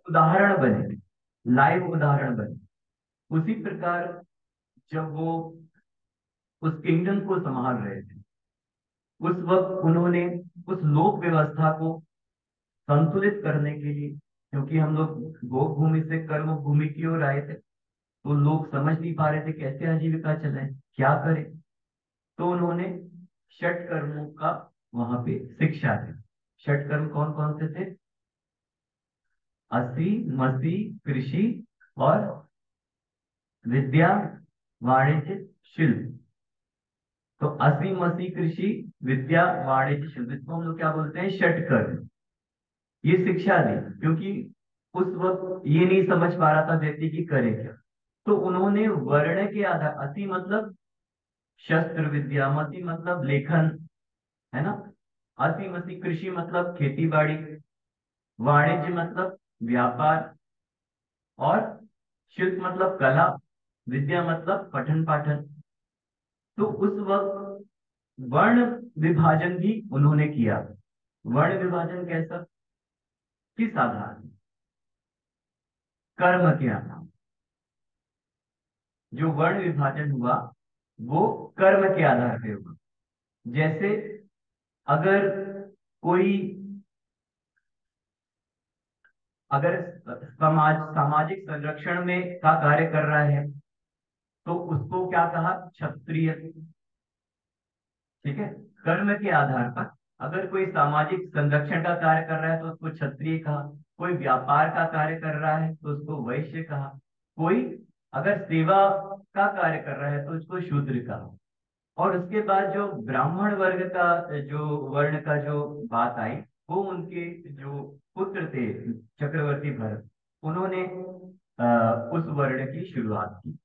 उदाहरण बने, लाइव उदाहरण बने। उसी प्रकार जब वो उस किंगडम को संभाल रहे थे, उस वक्त उन्होंने उस लोक व्यवस्था को संतुलित करने के लिए, क्योंकि हम लोग भोग भूमि से कर्म भूमि की ओर आए थे, तो लोग समझ नहीं पा रहे थे कैसे आजीविका चलाएं, क्या करें। तो उन्होंने षट कर्मों का वहां पे शिक्षा दी। षट कर्म कौन कौन से थे? असी, मसी, कृषि और विद्या, वाणिज्य, शिल्प। तो असी, मसी, कृषि, विद्या, वाणिज्य, शिल्प, इसको हम लोग क्या बोलते हैं? षट कर्म। ये शिक्षा दी, क्योंकि उस वक्त ये नहीं समझ पा रहा था व्यक्ति की करे क्या। तो उन्होंने वर्ण के आधार, अति मतलब शस्त्र विद्या, मति मतलब लेखन, है ना। अति मति कृषि मतलब खेती बाड़ी, वाणिज्य मतलब व्यापार, और शिल्प मतलब कला, विद्या मतलब पठन पाठन। तो उस वक्त वर्ण विभाजन भी उन्होंने किया। वर्ण विभाजन कैसा? किस आधार में? कर्म के आधार। जो वर्ण विभाजन हुआ वो कर्म के आधार पे हुआ। जैसे अगर कोई, अगर सामाजिक संरक्षण में का कार्य कर रहा है, तो उसको क्या कहा? क्षत्रिय। ठीक है। कर्म के आधार पर अगर कोई सामाजिक संरक्षण का कार्य कर रहा है तो उसको क्षत्रिय कहा। कोई व्यापार का कार्य कर रहा है तो उसको वैश्य कहा। कोई अगर सेवा का कार्य कर रहा है तो उसको शूद्र कहा। और उसके बाद जो ब्राह्मण वर्ग का, जो वर्ण का जो बात आई, वो उनके जो पुत्र थे चक्रवर्ती भरत, उन्होंने उस वर्ण की शुरुआत की।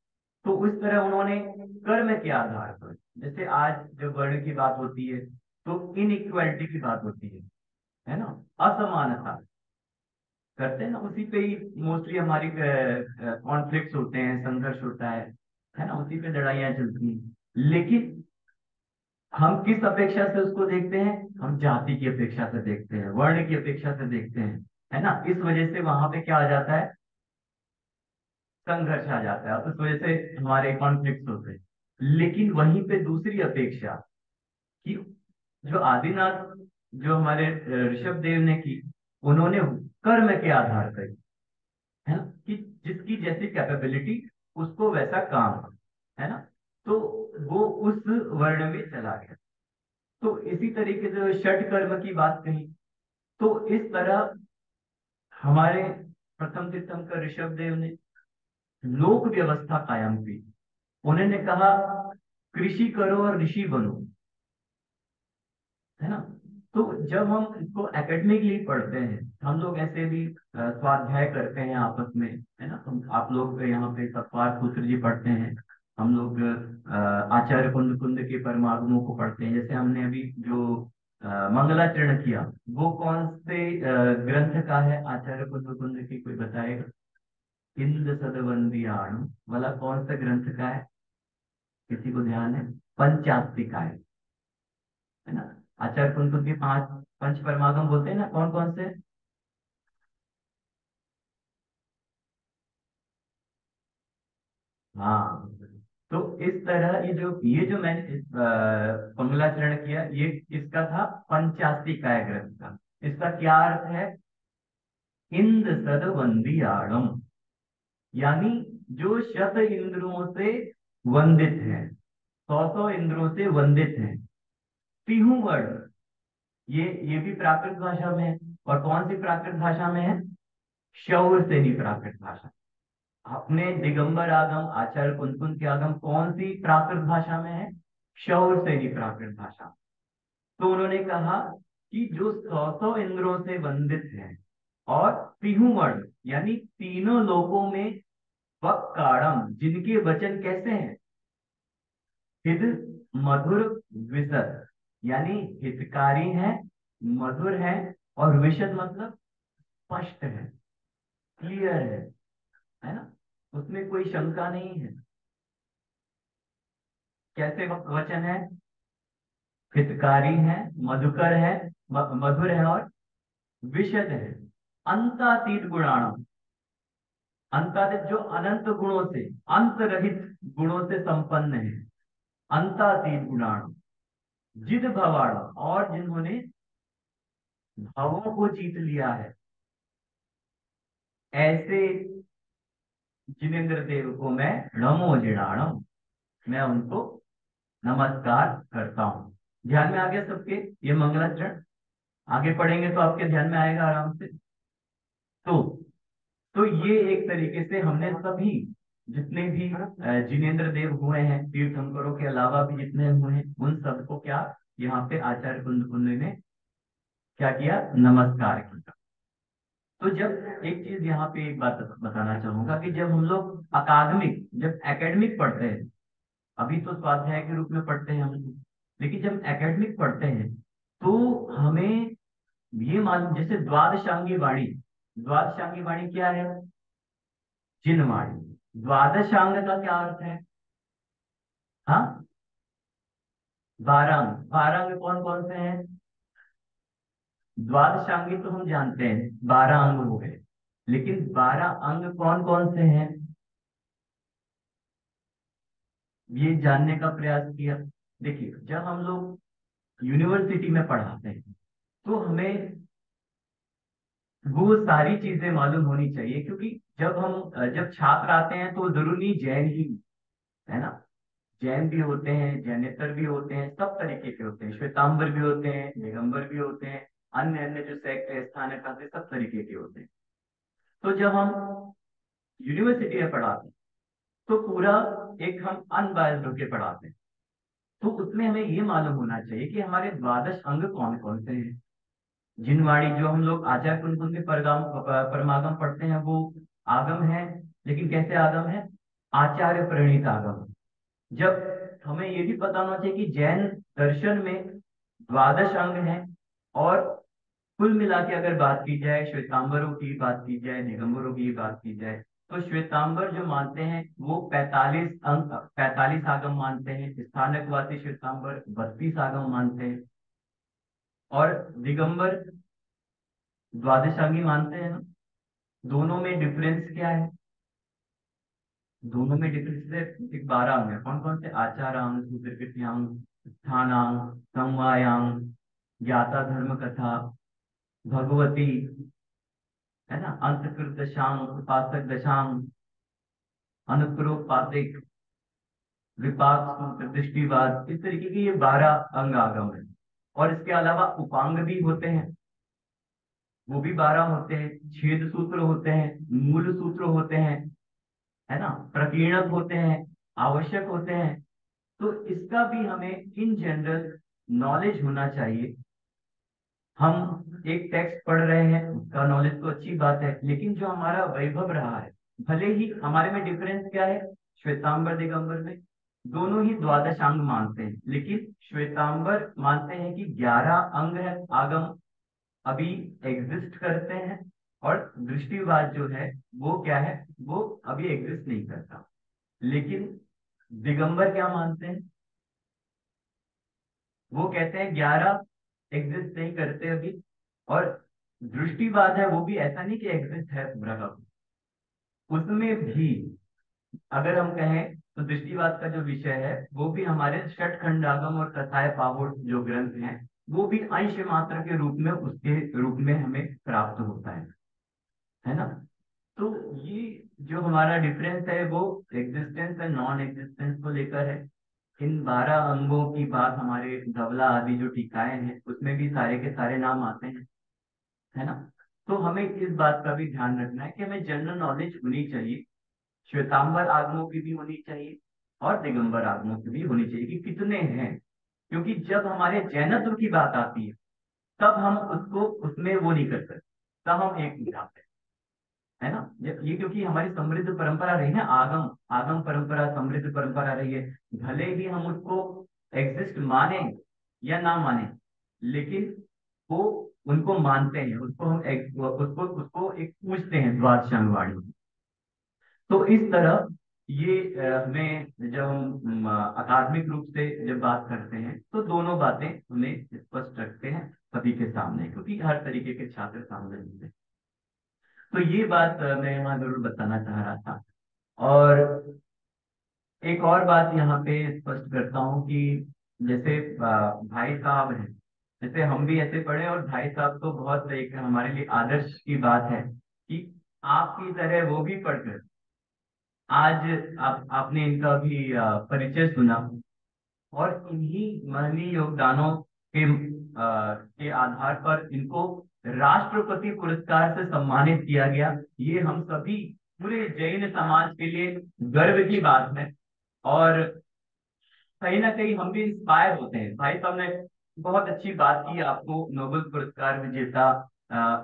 तो उस तरह उन्होंने कर्म के आधार पर, जैसे आज जब वर्ण की बात होती है तो इनइक्वालिटी की बात होती है ना, असमानता करते हैं ना, उसी पे ही मोस्टली हमारी कॉन्फ्लिक्ट होते हैं, संघर्ष होता है ना, उसी पे लड़ाइयाँ चलती हैं। लेकिन हम किस अपेक्षा से उसको देखते हैं? हम जाति की अपेक्षा से देखते हैं, वर्ण की अपेक्षा से देखते हैं, है ना। इस वजह से वहां पे क्या आ जाता है? संघर्ष आ जाता है, उस वजह से हमारे कॉन्फ्लिक्ट होते हैं। लेकिन वहीं पे दूसरी अपेक्षा कि जो आदिनाथ, जो हमारे ऋषभ देव ने की, उन्होंने कर्म के आधार पर, है ना, कि जिसकी जैसी कैपेबिलिटी उसको वैसा काम, है ना, तो वो उस वर्ण में चला गया। तो इसी तरीके से षट कर्म की बात कही, तो इस तरह हमारे प्रथम तीर्थंकर ऋषभ देव ने लोक व्यवस्था कायम की। उन्होंने कहा कृषि करो और ऋषि बनो, है ना। तो जब हम इसको एकेडमिकली पढ़ते हैं, हम लोग ऐसे भी स्वाध्याय करते हैं आपस में, है ना। आप लोग यहाँ पे सतपाल सूत्र जी पढ़ते हैं, हम लोग आचार्य कुंद कुंद के परमागमों को पढ़ते हैं। जैसे हमने अभी जो मंगलाचरण किया, वो कौन से ग्रंथ का है? आचार्य कुंद कुंद की कोई बताएगा? इंद सदवंदियाणु वाला कौन सा ग्रंथ का है? किसी को ध्यान है? पंचास्तिका है ना। आचार्य कुंतु के पांच पंच परमागम बोलते हैं ना, कौन कौन से? हाँ। तो इस तरह ये जो मैंने मंगलाचरण किया, ये किसका था? पंचास्तिकाय ग्रंथ का। इसका क्या अर्थ है? इंद सद वंदी आड़म, यानी जो शत इंद्रियों से वंदित है, सौ सौ इंद्रियों से वंदित है। तीहू वर्ण, ये भी प्राकृत भाषा में है। और कौन सी प्राकृत भाषा में है? शौर से ही प्राकृत भाषा। अपने दिगंबर आगम, आचार्य कुंतुन के आगम कौन सी प्राकृत भाषा में है? शौर से ही प्राकृत भाषा। तो उन्होंने कहा कि जो सौ सौ इंद्रों से वंदित है, और तिहु वर्ण यानी तीनों लोकों में वक्कारम, जिनके वचन कैसे हैं? हित, मधुर, विशद, यानी हितकारी है, मधुर है, और विशद मतलब स्पष्ट है, क्लियर है ना, उसमें कोई शंका नहीं है। कैसे वचन है? हितकारी है, मधुकर है, मधुर है, और विशद है। अंतातीत गुणाणम, अंतातीत जो अनंत गुणों से, अंत रहित गुणों से संपन्न है, अंतातीत गुणाणम, जिद भवाणा, और जिन्होंने भावों को जीत लिया है, ऐसे जिनेन्द्र देव को मैं नमो जिणाणम, मैं उनको नमस्कार करता हूँ। ध्यान में आ गया सबके ये मंगलाचरण? आगे पढ़ेंगे तो आपके ध्यान में आएगा आराम से। तो तो ये एक तरीके से हमने सभी जितने भी जिनेन्द्र देव हुए हैं, तीर्थंकरों के अलावा भी जितने हुए हैं, उन सबको क्या यहाँ पे आचार्य कुंद कुंद ने क्या किया, नमस्कार किया। तो जब एक चीज यहाँ पे एक बात बताना चाहूंगा कि जब हम लोग जब एकेडमिक पढ़ते हैं, अभी तो स्वाध्याय के रूप में पढ़ते हैं हम लोग, लेकिन जब एकेडमिक पढ़ते हैं तो हमें ये मालूम, जैसे द्वादशांगी वाणी, द्वादशांगी वाणी क्या है, जिन वाणी। द्वादशांग का क्या अर्थ है? हाँ, 12 अंग। 12 अंग कौन कौन से हैं? द्वादशांगी तो हम जानते हैं 12 अंग हो गए, लेकिन 12 अंग कौन कौन से हैं, ये जानने का प्रयास किया। देखिए, जब हम लोग यूनिवर्सिटी में पढ़ाते हैं तो हमें वो सारी चीजें मालूम होनी चाहिए, क्योंकि जब छात्र आते हैं तो जरूरी जैन ही है ना, जैन भी होते हैं, जैनेतर भी होते हैं, सब तरीके के होते हैं, श्वेतांबर भी होते हैं, दिगंबर भी होते हैं, अन्य अन्य जो सेक्ट है, स्थान है, सब तरीके के होते हैं। तो जब हम यूनिवर्सिटी में पढ़ाते हैं तो पूरा एक हम अनबायस्ड होकर पढ़ाते हैं, तो उसमें हमें ये मालूम होना चाहिए कि हमारे द्वादश अंग कौन कौन से हैं। जिनवाणी जो हम लोग आचार्य कुंद कुंद के परमागम पढ़ते हैं वो आगम है, लेकिन कैसे आगम है, आचार्य प्रणीत आगम। जब हमें ये भी पता होना चाहिए कि जैन दर्शन में द्वादश अंग हैं, और कुल मिला के अगर बात की जाए, श्वेतांबरों की बात की जाए, दिगंबरों की बात की जाए, तो श्वेतांबर जो मानते हैं वो 45 अंग, 45 आगम मानते हैं, स्थानकवासी श्वेतांबर 32 आगम मानते हैं, और दिगंबर द्वादशांगी मानते हैं ना। दोनों में डिफरेंस क्या है? दोनों में डिफरेंस है, एक 12 अंग है, कौन कौन से, आचारांग, सुकृत्यांग, स्थानांग, समवायांग, ज्ञाता धर्म कथा, भगवती, है ना, अंतकृत दशांग, उपासक दशांग, अनुप्रोपातिक, विपाक सूत्र, दृष्टिवाद, इस तरीके के ये 12 अंग आगम है। और इसके अलावा उपांग भी होते हैं, वो भी 12 होते हैं, छेद सूत्र होते हैं, मूल सूत्र होते हैं, है ना, प्रकीर्णक होते हैं, आवश्यक होते हैं। तो इसका भी हमें इन जनरल नॉलेज होना चाहिए। हम एक टेक्स्ट पढ़ रहे हैं, उसका नॉलेज तो अच्छी बात है, लेकिन जो हमारा वैभव रहा है, भले ही हमारे में डिफरेंस क्या है, श्वेतांबर दिगंबर में दोनों ही द्वादशांग मानते हैं, लेकिन श्वेतांबर मानते हैं कि 11 अंग है आगम अभी एग्जिस्ट करते हैं, और दृष्टिवाद जो है वो क्या है, वो अभी एग्जिस्ट नहीं करता। लेकिन दिगंबर क्या मानते हैं, वो कहते हैं 11 एग्जिस्ट नहीं करते अभी, और दृष्टिवाद है वो भी ऐसा नहीं कि एग्जिस्ट है पूरा का पूरा। उसमें भी अगर हम कहें तो दृष्टिवाद का जो विषय है वो भी हमारे षट खंडागम और कथाएं पावोड़ जो ग्रंथ हैं, वो भी अंश मात्र के रूप में, उसके रूप में हमें प्राप्त होता है ना। तो ये जो हमारा डिफरेंस है वो एग्जिस्टेंस एंड नॉन एग्जिस्टेंस को लेकर है। इन 12 अंगों की बात हमारे धवला आदि जो टीकाएं हैं उसमें भी सारे के सारे नाम आते हैं, है ना। तो हमें इस बात का भी ध्यान रखना है कि हमें जनरल नॉलेज होनी चाहिए, श्वेतांबर आगमों की भी होनी चाहिए और दिगंबर आगमों की भी होनी चाहिए कि कितने हैं, क्योंकि जब हमारे जैनत्व की बात आती है तब हम उसको उसमें वो नहीं कर सकते, तब हम एक नहीं आते, है ना। ये क्योंकि हमारी समृद्ध परंपरा रही है, आगम आगम परंपरा समृद्ध परंपरा रही है, भले ही हम उसको एग्जिस्ट माने या ना माने, लेकिन वो उनको मानते हैं, उसको हम उसको उसको एक पूछते हैं द्वादशांगवाणी। तो इस तरह ये हमें जब हम अकादमिक रूप से जब बात करते हैं तो दोनों बातें हमें स्पष्ट रखते हैं सभी के सामने, क्योंकि हर तरीके के छात्र सामने होते हैं। तो ये बात मैं यहाँ जरूर बताना चाह रहा था। और एक और बात यहाँ पे स्पष्ट करता हूँ कि जैसे भाई साहब हैं, जैसे हम भी ऐसे पढ़े, और भाई साहब तो बहुत एक हमारे लिए आदर्श की बात है कि आपकी तरह वो भी पढ़कर आज आपने इनका भी परिचय सुना, और इन्हीं महनीय योगदानों के आधार पर इनको राष्ट्रपति पुरस्कार से सम्मानित किया गया। ये हम सभी पूरे जैन समाज के लिए गर्व की बात है। और कहीं ना कहीं हम भी इंस्पायर होते हैं। भाई साहब ने बहुत अच्छी बात की, आपको नोबेल पुरस्कार विजेता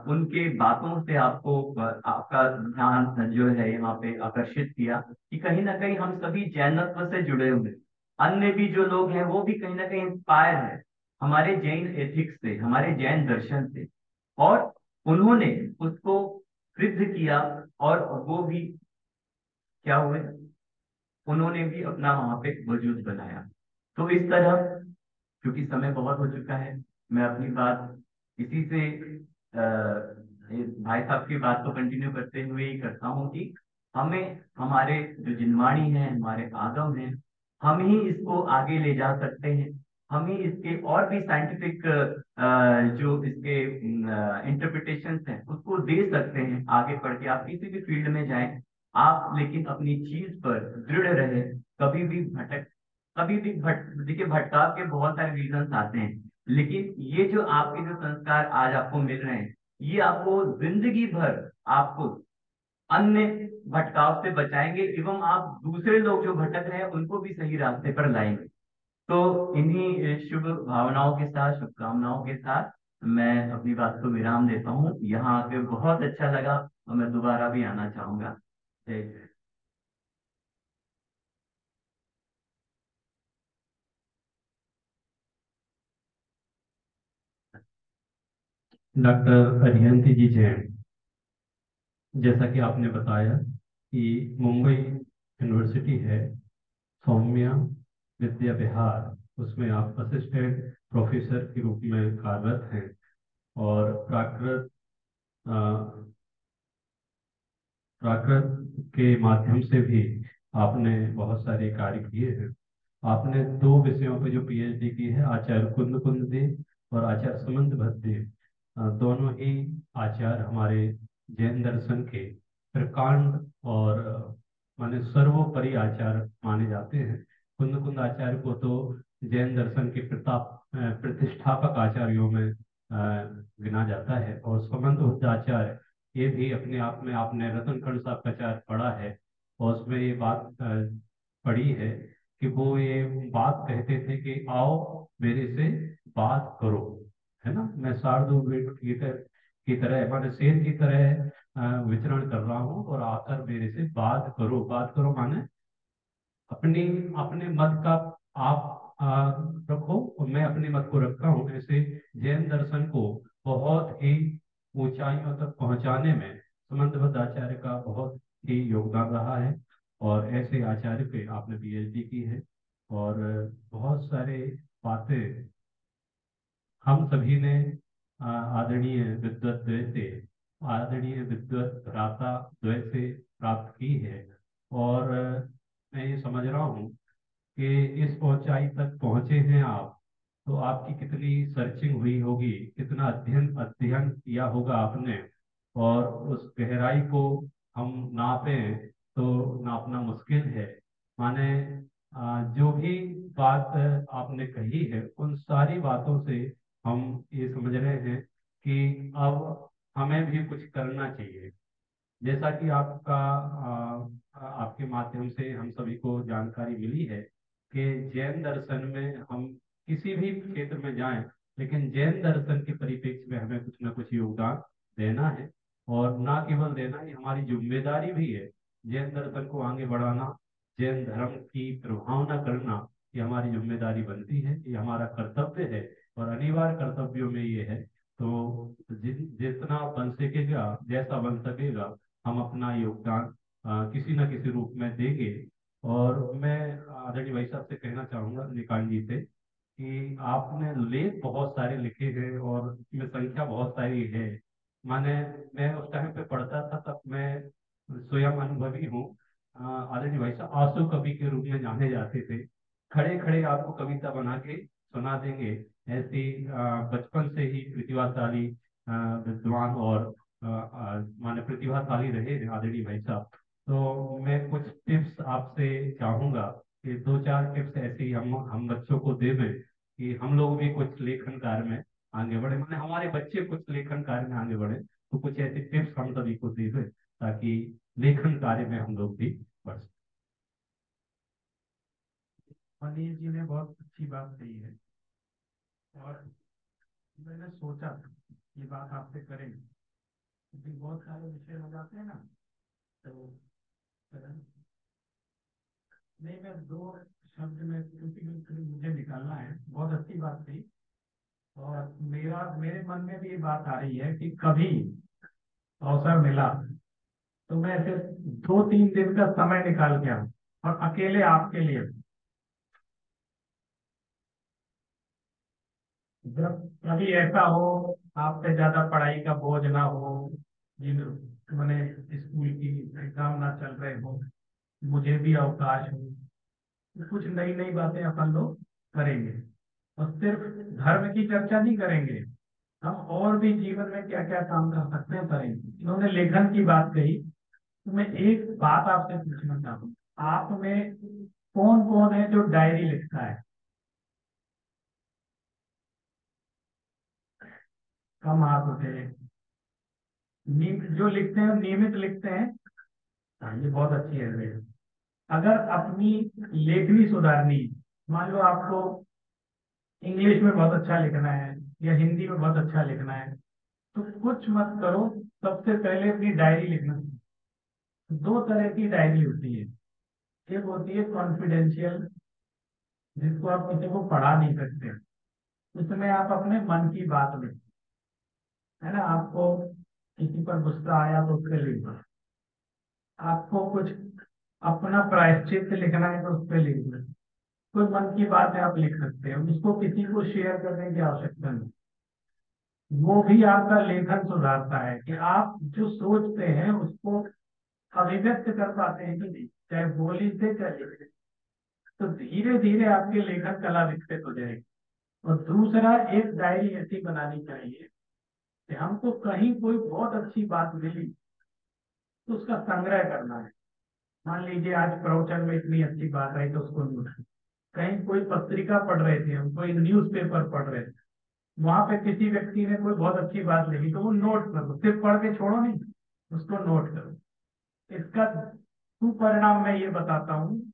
उनके बातों से आपको आपका ध्यान जो है यहाँ पे आकर्षित किया कि कहीं ना कहीं हम सभी जैनत्व से जुड़े हुए, अन्य भी जो लोग हैं वो भी कहीं ना कहीं इंस्पायर है हमारे जैन एथिक्स से, हमारे जैन दर्शन से। और उन्होंने उसको सिद्ध किया, और वो भी क्या हुए, उन्होंने भी अपना वहां पे वजूद बनाया। तो इस तरह, क्योंकि समय बहुत हो चुका है, मैं अपनी बात इसी से भाई साहब की बात को कंटिन्यू करते हुए ही करता हूँ कि हमें हमारे जो जिनवाणी है, हमारे आगम है, हम ही इसको आगे ले जा सकते हैं। हम ही इसके और भी साइंटिफिक जो इसके इंटरप्रिटेशंस हैं उसको दे सकते हैं आगे बढ़ के। आप किसी भी फील्ड में जाएं, आप लेकिन अपनी चीज पर दृढ़ रहे, कभी भी कभी भी देखिए भटकाव के बहुत सारे रीजन आते हैं, लेकिन ये जो आपके जो संस्कार आज आपको मिल रहे हैं, ये आपको जिंदगी भर आपको अन्य भटकाव से बचाएंगे, एवं आप दूसरे लोग जो भटक रहे हैं उनको भी सही रास्ते पर लाएंगे। तो इन्हीं शुभ भावनाओं के साथ, शुभकामनाओं के साथ मैं अपनी बात को विराम देता हूँ। यहाँ आके बहुत अच्छा लगा, और मैं दोबारा भी आना चाहूंगा। जय। डॉक्टर अरिहंत जी जैन, जैसा कि आपने बताया कि मुंबई यूनिवर्सिटी है, सौम्या विद्या विहार, उसमें आप असिस्टेंट प्रोफेसर के रूप में कार्यरत हैं। और प्राकृत अ, प्राकृत के माध्यम से भी आपने बहुत सारे कार्य किए हैं। आपने दो विषयों पर जो पीएचडी की है, आचार्य कुंद कुंद देव और आचार्य सुमंत भट्ट देव, दोनों ही आचार्य हमारे जैन दर्शन के प्रकांड और माने सर्वोपरि आचार्य माने जाते हैं। कुंद कुंद आचार्य को तो जैन दर्शन के प्रतिष्ठापक आचार्यों में गिना जाता है। और सुमंत भट्ट आचार्य, ये भी अपने आप में, आपने रतन खंड साहब का चार्ट पढ़ा है और उसमें ये बात पढ़ी है कि वो ये बात कहते थे कि आओ मेरे से बात करो, है ना, मैं शार्दूल बेट की तरह माने शेर की तरह विचरण कर रहा हूँ, और आकर मेरे से बात करो। बात करो माने अपनी अपने मत का आप रखो और मैं अपने मत को रखता हूँ। ऐसे जैन दर्शन को बहुत ही ऊंचाइयों तक पहुंचाने में सुमंत आचार्य का बहुत ही योगदान रहा है। और ऐसे आचार्य पे आपने पीएचडी की है। और बहुत सारे बातें हम सभी ने आदरणीय विद्वत द्वय से, आदरणीय विद्वत भ्राता द्वय से प्राप्त की है। और मैं ये समझ रहा हूँ कि इस ऊंचाई तक पहुंचे हैं आप, तो आपकी कितनी सर्चिंग हुई होगी, कितना अध्ययन अध्ययन किया होगा आपने। और उस गहराई को हम नापें तो नापना मुश्किल है। माने जो भी बात आपने कही है, उन सारी बातों से हम ये समझ रहे हैं कि अब हमें भी कुछ करना चाहिए। जैसा कि आपके माध्यम से हम सभी को जानकारी मिली है कि जैन दर्शन में हम किसी भी क्षेत्र में जाएं, लेकिन जैन दर्शन के परिप्रेक्ष्य में हमें कुछ ना कुछ योगदान देना है। और ना केवल देना, ये हमारी जिम्मेदारी भी है। जैन दर्शन को आगे बढ़ाना, जैन धर्म की प्रभावना करना, ये हमारी जिम्मेदारी बनती है, ये हमारा कर्तव्य है। और अनिवार्य कर्तव्यों में ये है। तो जितना बन सकेगा, जैसा बन सकेगा, हम अपना योगदान किसी न किसी रूप में देंगे। और मैं आदरणीय भाई साहब से कहना चाहूंगा, निकाल जी से, कि आपने लेख बहुत सारे लिखे हैं और इसमें संख्या बहुत सारी है। माने मैं उस टाइम पे पढ़ता था स्वयं अनुभवी हूँ। आदरणीय भाई साहब आंसू कवि के रूप में जाने जाते थे। खड़े खड़े आपको कविता बना के सुना देंगे। ऐसी बचपन से ही प्रतिभाशाली विद्वान और माने प्रतिभाशाली रहे हैं आदरणीय भाई साहब। तो मैं कुछ टिप्स आपसे चाहूंगा कि दो चार टिप्स ऐसे ही हम बच्चों को दे दें कि हम लोग भी कुछ लेखन कार्य में आगे बढ़े, माने हमारे बच्चे कुछ लेखन कार्य में आगे बढ़े। तो कुछ ऐसे टिप्स हम सभी को दे दें ताकि लेखन कार्य में हम लोग भी बढ़ सकें। मनीष जी ने बहुत अच्छी बात कही है और मैंने सोचा था ये बात आपसे करेंगे, क्योंकि बहुत सारे विषय हो जाते हैं ना, तो नहीं मैं दो शब्द में, क्योंकि मुझे निकालना है। बहुत अच्छी बात थी और मेरे मन में भी ये बात आ रही है कि कभी अवसर मिला तो मैं ऐसे 2-3 दिन का समय निकाल के आऊं और अकेले आपके लिए, जब कभी ऐसा हो आप पे ज्यादा पढ़ाई का बोझ ना हो, जिन मैंने स्कूल की एग्जाम ना चल रहे हो, मुझे भी अवकाश हो, तो कुछ नई नई बातें अपन लोग करेंगे। और सिर्फ धर्म की चर्चा नहीं करेंगे, हम और भी जीवन में क्या क्या काम कर सकते हैं करेंगे। इन्होंने लेखन की बात कही, तो मैं एक बात आपसे पूछना चाहूंगा, आप में कौन कौन है जो डायरी लिखता है? कम हाथ उठे। जो लिखते हैं नियमित लिखते हैं। हाँ, ये बहुत अच्छी है। अगर अपनी लेखनी सुधारनी, मान लो आपको इंग्लिश में बहुत अच्छा लिखना है या हिंदी में बहुत अच्छा लिखना है, तो कुछ मत करो, सबसे पहले अपनी डायरी लिखना। दो तरह की डायरी होती है, एक होती है कॉन्फिडेंशियल, जिसको आप किसी को पढ़ा नहीं सकते, उसमें आप अपने मन की बात लिखो, है ना। आपको किसी पर गुस्सा आया तो उसके लिख दो, आपको कुछ अपना प्रायश्चित लिखना है तो उस पर लिख दो, कोई मन की बात है आप लिख सकते हैं, उसको किसी को शेयर करने की आवश्यकता नहीं। वो भी आपका लेखन सुधारता है कि आप जो सोचते हैं उसको अभिव्यक्त कर पाते हैं कि नहीं, चाहे बोली से चाहे लिख से। तो धीरे धीरे आपकी लेखन कला विकसित हो जाएगी। और दूसरा, एक डायरी ऐसी बनानी चाहिए कि हमको कहीं कोई बहुत अच्छी बात मिली तो उसका संग्रह करना है। मान लीजिए आज प्रवचन में इतनी अच्छी बात आई तो उसको नोट, कहीं कोई पत्रिका पढ़ रहे थे हम, कोई न्यूज़पेपर पढ़ रहे थे, वहां पे किसी व्यक्ति ने कोई बहुत अच्छी बात लिखी तो वो नोट करो, सिर्फ पढ़ के छोड़ो नहीं, उसको नोट करो। इसका कुपरिणाम मैं ये बताता हूँ,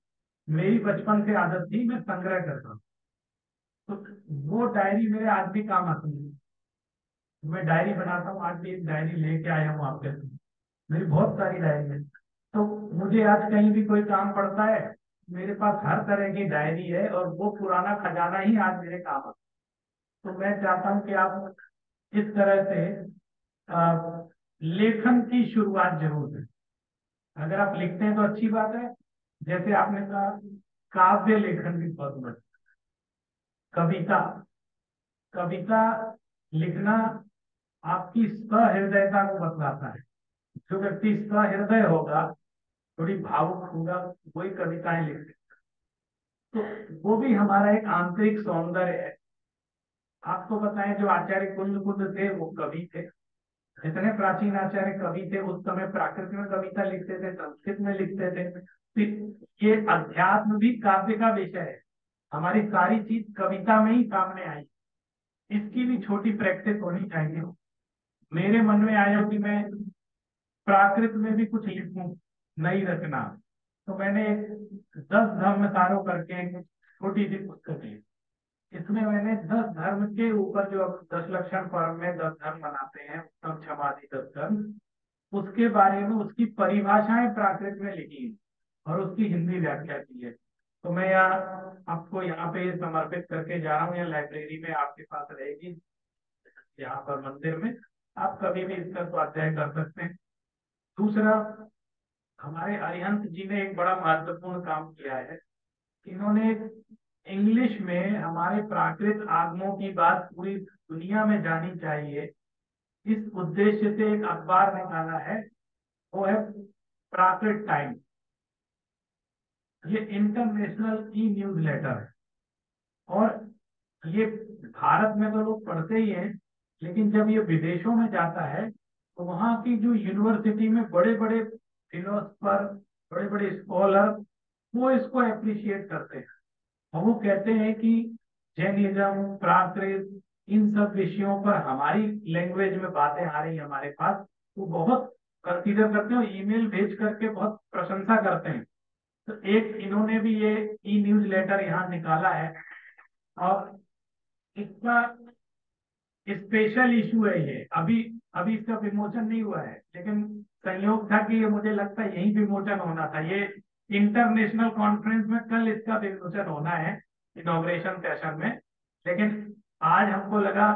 मेरी बचपन से आदत थी, मैं संग्रह करता हूँ, तो वो डायरी मेरे आज भी काम आती है। मैं डायरी बनाता हूँ, आज भी एक डायरी लेके आया हूँ आपके साथ, मेरी बहुत सारी डायरी है। तो मुझे आज कहीं भी कोई काम पड़ता है, मेरे पास हर तरह की डायरी है और वो पुराना खजाना ही आज मेरे काम आता है। तो मैं चाहता हूँ कि आप इस तरह से लेखन की शुरुआत जरूर करें। अगर आप लिखते हैं तो अच्छी बात है, जैसे आपने कहा काव्य लेखन भी बहुत बड़ी, कविता, कविता लिखना आपकी सहृदयता को बतलाता है। जो व्यक्ति सहृदय होगा, थोड़ी भावुक होगा, वही कविताएं लिखते, तो वो भी हमारा एक आंतरिक सौंदर्य है। आपको बताएं, जो आचार्य कुंद कुंद थे वो कवि थे। जितने प्राचीन आचार्य कवि थे उस समय प्राकृत में कविता लिखते थे, संस्कृत में लिखते थे। तो ये अध्यात्म भी काव्य का विषय है। हमारी सारी चीज कविता में ही सामने आई, इसकी भी छोटी प्रैक्टिस होनी चाहिए। मेरे मन में आया कि मैं प्राकृत में भी कुछ लिखूं, नई रचना। तो मैंने एक 10 धर्मसारों करके एक छोटी सी पुस्तक ली। इसमें मैंने 10 धर्म के ऊपर, जो अब 10 लक्षण पर्व में 10 धर्म बनाते हैं, उत्तम क्षमा आदि 10 धर्म, उसके बारे में उसकी परिभाषाएं प्राकृत में लिखी है और उसकी हिंदी व्याख्या की है। तो मैं आपको यहाँ पे समर्पित करके जा रहा हूँ, या लाइब्रेरी में आपके पास रहेगी, यहाँ पर मंदिर में आप कभी भी इसका स्वाध्याय कर सकते हैं। दूसरा, हमारे अरिहंत जी ने एक बड़ा महत्वपूर्ण काम किया है। इन्होंने इंग्लिश में हमारे प्राकृत आगमों की बात पूरी दुनिया में जानी चाहिए, इस उद्देश्य से एक अखबार निकाला है, वो है प्राकृत टाइम्स, ये इंटरनेशनल ई न्यूज लेटर है। और ये भारत में तो लोग पढ़ते ही हैं, लेकिन जब ये विदेशों में जाता है तो वहाँ की जो यूनिवर्सिटी में बड़े बड़े फिलोसफर, बड़े बड़े स्कॉलर, वो इसको अप्रिशिएट करते हैं। और वो कहते हैं कि जैनिज्म, प्राकृत, इन सब विषयों पर हमारी लैंग्वेज में बातें आ रही हमारे पास, वो बहुत कंसीडर करते हैं और ईमेल भेज करके बहुत प्रशंसा करते हैं। तो एक इन्होंने भी ये ई न्यूज लेटर यहाँ निकाला है, और इसका स्पेशल इशू है ये। अभी अभी इसका विमोचन नहीं हुआ है, लेकिन संयोग था कि ये मुझे लगता है यही विमोचन होना था। ये इंटरनेशनल कॉन्फ्रेंस में कल इसका विमोचन होना है, इनॉग्रेशन सेशन में। लेकिन आज हमको लगा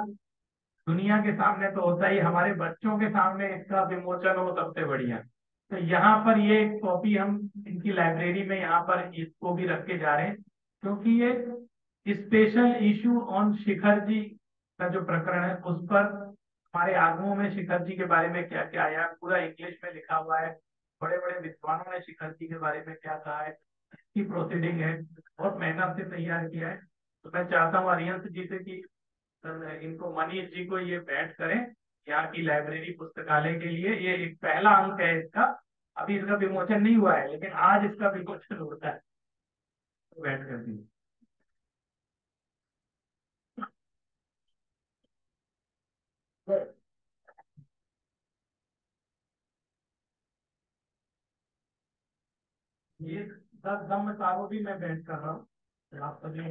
दुनिया के सामने तो होता ही, हमारे बच्चों के सामने इसका विमोचन हो सबसे बढ़िया। तो यहाँ पर ये कॉपी हम इनकी लाइब्रेरी में यहाँ पर इसको भी रख के जा रहे हैं, क्योंकि ये special issue on Shikhar ji का जो प्रकरण है उस पर हमारे आगमों में शिखर जी के बारे में क्या क्या आया, पूरा इंग्लिश में लिखा हुआ है। बड़े बड़े विद्वानों ने शिखर जी के बारे में क्या कहा है, इसकी प्रोसीडिंग है, बहुत मेहनत से तैयार किया है। तो मैं चाहता हूँ अरिहंत जी से कि इनको, मनीष जी को ये भेंट करें यहाँ की लाइब्रेरी पुस्तकालय के लिए। ये एक पहला अंक है इसका, अभी इसका विमोचन नहीं हुआ है, लेकिन आज इसका विमोचन होता है। तो भेंट कर दीजिए। ये 10 दम तारो भी मैं भेंट कर रहा हूँ आप सभी।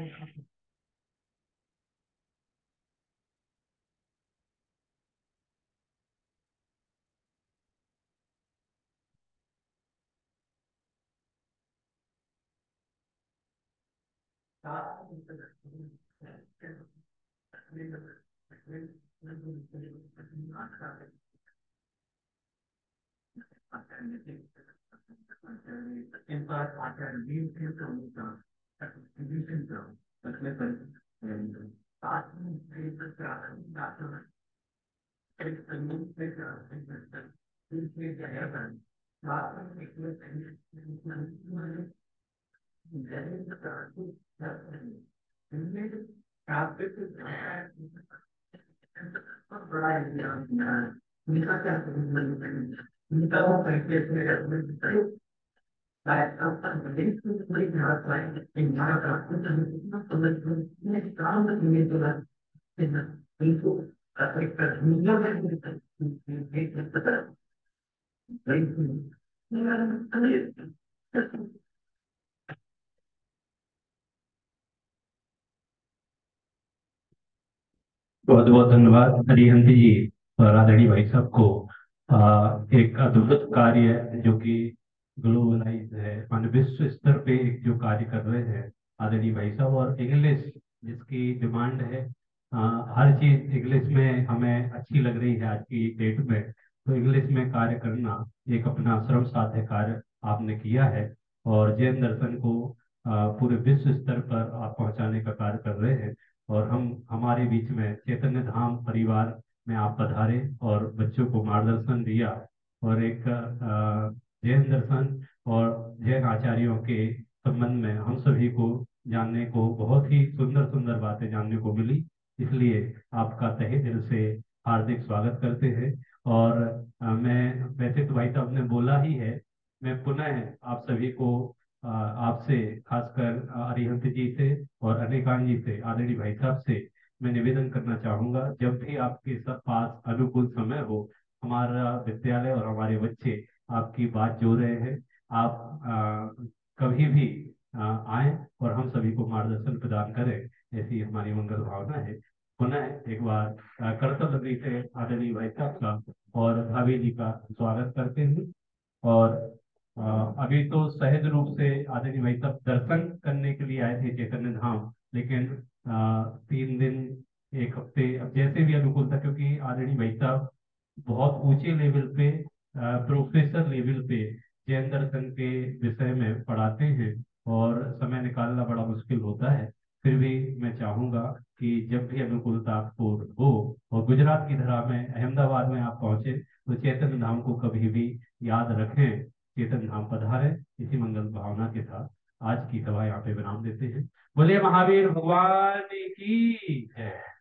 बहुत बहुत धन्यवाद अरिहंत जी और आदरणीय भाई साहब को। एक अद्भुत कार्य है जो कि ग्लोबलाइज है, मान विश्व स्तर पे एक जो कार्य कर रहे हैं आदरणीय भाई साहब। और इंग्लिश जिसकी डिमांड है, हर चीज इंग्लिश में हमें अच्छी लग रही है आज की डेट में। तो इंग्लिश में कार्य करना एक अपना श्रम साध्य कार्य आपने किया है, और जैन दर्शन को पूरे विश्व स्तर पर आप पहुंचाने का कार्य कर रहे हैं। और हम हमारे बीच में चैतन्य धाम परिवार में आप पधारे और बच्चों को मार्गदर्शन दिया, और एक जैन दर्शन और जैन आचार्यों के संबंध में हम सभी को जानने को बहुत ही सुंदर सुंदर बातें जानने को मिली। इसलिए आपका तहे दिल से हार्दिक स्वागत करते हैं। और मैं, वैसे तो भाई साहब ने बोला ही है, मैं पुनः आप सभी को आपसे, खासकर अरिहंत जी से और अनेकांत जी से, आदरणीय भाई साहब से मैं निवेदन करना चाहूंगा, जब भी आपके सब पास अनुकूल समय हो, हमारा विद्यालय और हमारे बच्चे आपकी बात जो रहे हैं, आप कभी भी आए और हम सभी को मार्गदर्शन प्रदान करें, ऐसी हमारी मंगल भावना है। पुनः एक बार कर्तव्य से आदरणीय भाई साहब का और भाभी जी का स्वागत करते हैं। और अभी तो सहज रूप से आदरणीय भाई साहब दर्शन करने के लिए आए थे चैतन्य धाम, लेकिन 3 दिन, एक हफ्ते, अब जैसे भी अनुकूल था, क्योंकि आदरणीय भाई साहब बहुत ऊंचे लेवल पे, प्रोफेसर लेवल पे जैन दर्शन के विषय में पढ़ाते हैं, और समय निकालना बड़ा मुश्किल होता है। फिर भी मैं चाहूंगा कि जब भी अनुकूलता आपको हो और गुजरात की धरा में, अहमदाबाद में आप पहुंचे, तो चैतन्य धाम को कभी भी याद रखें। कीर्तन धाम पधारे। इसी मंगल भावना के साथ आज की सभा यहाँ पे विराम देते हैं। बोले महावीर भगवान की जय।